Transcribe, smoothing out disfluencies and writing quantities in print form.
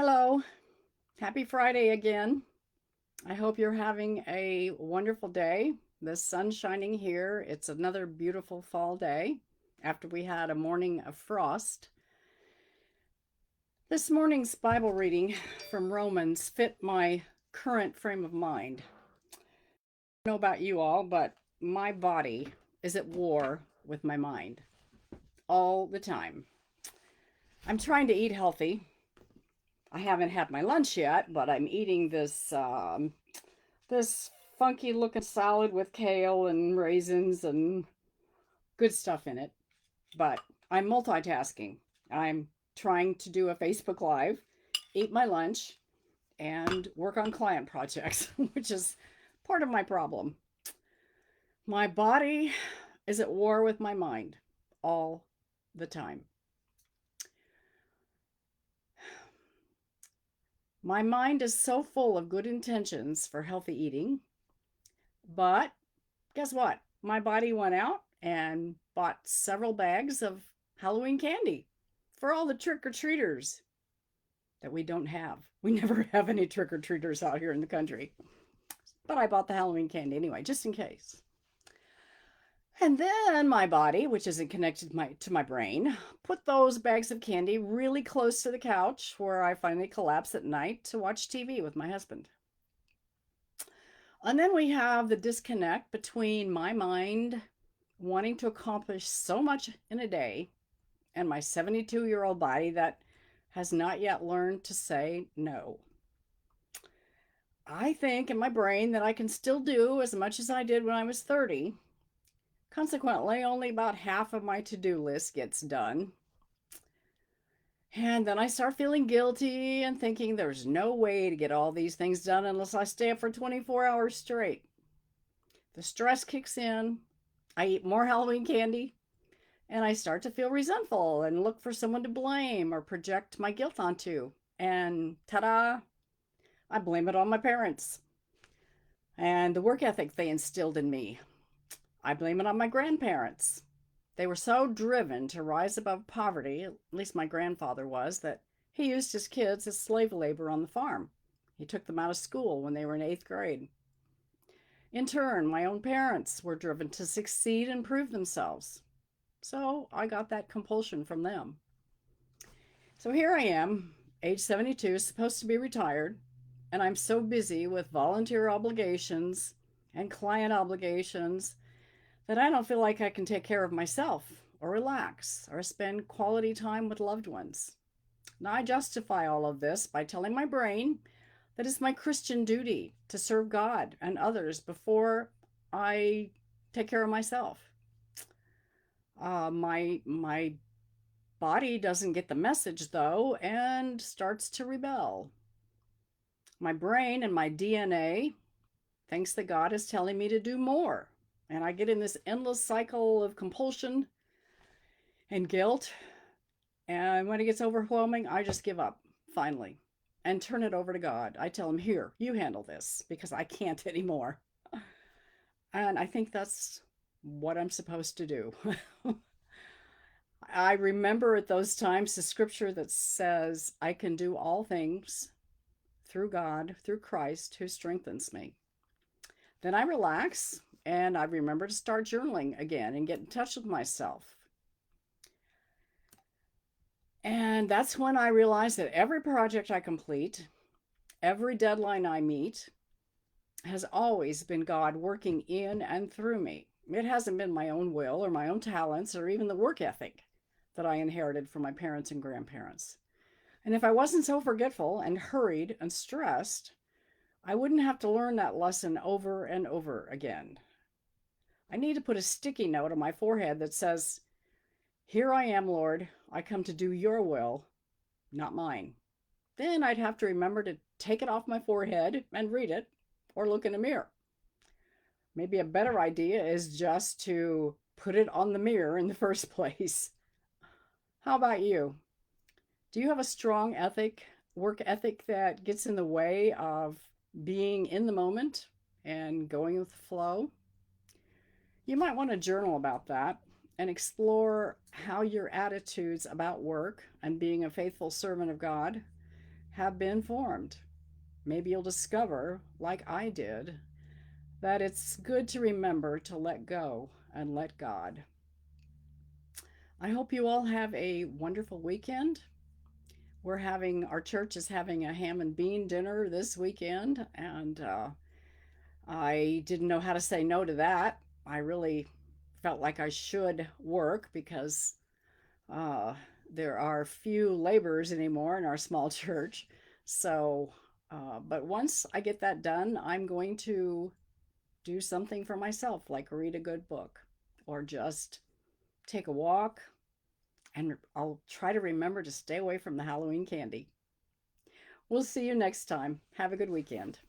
Hello, happy Friday again. I hope you're having a wonderful day. The sun's shining here. It's another beautiful fall day after we had a morning of frost. This morning's Bible reading from Romans fit my current frame of mind. I don't know about you all, but my body is at war with my mind all the time. I'm trying to eat healthy. I haven't had my lunch yet, but I'm eating this funky looking salad with kale and raisins and good stuff in it. But I'm multitasking. I'm trying to do a Facebook Live, eat my lunch, and work on client projects, which is part of my problem. My body is at war with my mind all the time. My mind is so full of good intentions for healthy eating, but guess what? My body went out and bought several bags of Halloween candy for all the trick-or-treaters that we don't have. We never have any trick-or-treaters out here in the country. But I bought the Halloween candy anyway, just in case. And then my body, which isn't connected to my brain, put those bags of candy really close to the couch where I finally collapse at night to watch TV with my husband. And then we have the disconnect between my mind wanting to accomplish so much in a day and my 72-year-old body that has not yet learned to say no. I think in my brain that I can still do as much as I did when I was 30. Consequently, only about half of my to-do list gets done. And then I start feeling guilty and thinking there's no way to get all these things done unless I stay up for 24 hours straight. The stress kicks in. I eat more Halloween candy, and I start to feel resentful and look for someone to blame or project my guilt onto. And ta-da, I blame it on my parents and the work ethic they instilled in me. I blame it on my grandparents. They were so driven to rise above poverty, at least my grandfather was, that he used his kids as slave labor on the farm. He took them out of school when they were in 8th grade. In turn, my own parents were driven to succeed and prove themselves. So I got that compulsion from them. So here I am, age 72, supposed to be retired, and I'm so busy with volunteer obligations and client obligations that I don't feel like I can take care of myself or relax or spend quality time with loved ones. Now, I justify all of this by telling my brain that it's my Christian duty to serve God and others before I take care of myself. My body doesn't get the message, though, and starts to rebel. My brain and my DNA thinks that God is telling me to do more. And I get in this endless cycle of compulsion and guilt. And when it gets overwhelming, I just give up, finally, and turn it over to God. I tell him, here, you handle this, because I can't anymore. And I think that's what I'm supposed to do. I remember at those times the scripture that says, I can do all things through God, through Christ, who strengthens me. Then I relax and I remember to start journaling again and get in touch with myself. And that's when I realized that every project I complete, every deadline I meet, has always been God working in and through me. It hasn't been my own will or my own talents or even the work ethic that I inherited from my parents and grandparents. And if I wasn't so forgetful and hurried and stressed, I wouldn't have to learn that lesson over and over again. I need to put a sticky note on my forehead that says, here I am, Lord. I come to do your will, not mine. Then I'd have to remember to take it off my forehead and read it or look in a mirror. Maybe a better idea is just to put it on the mirror in the first place. How about you? Do you have a strong work ethic that gets in the way of being in the moment and going with the flow? You might want to journal about that and explore how your attitudes about work and being a faithful servant of God have been formed. Maybe you'll discover, like I did, that it's good to remember to let go and let God. I hope you all have a wonderful weekend. Our church is having a ham and bean dinner this weekend, and I didn't know how to say no to that. I really felt like I should work because uh, there are few laborers anymore in our small church. So, but once I get that done, I'm going to do something for myself, like read a good book or just take a walk. And I'll try to remember to stay away from the Halloween candy. We'll see you next time. Have a good weekend.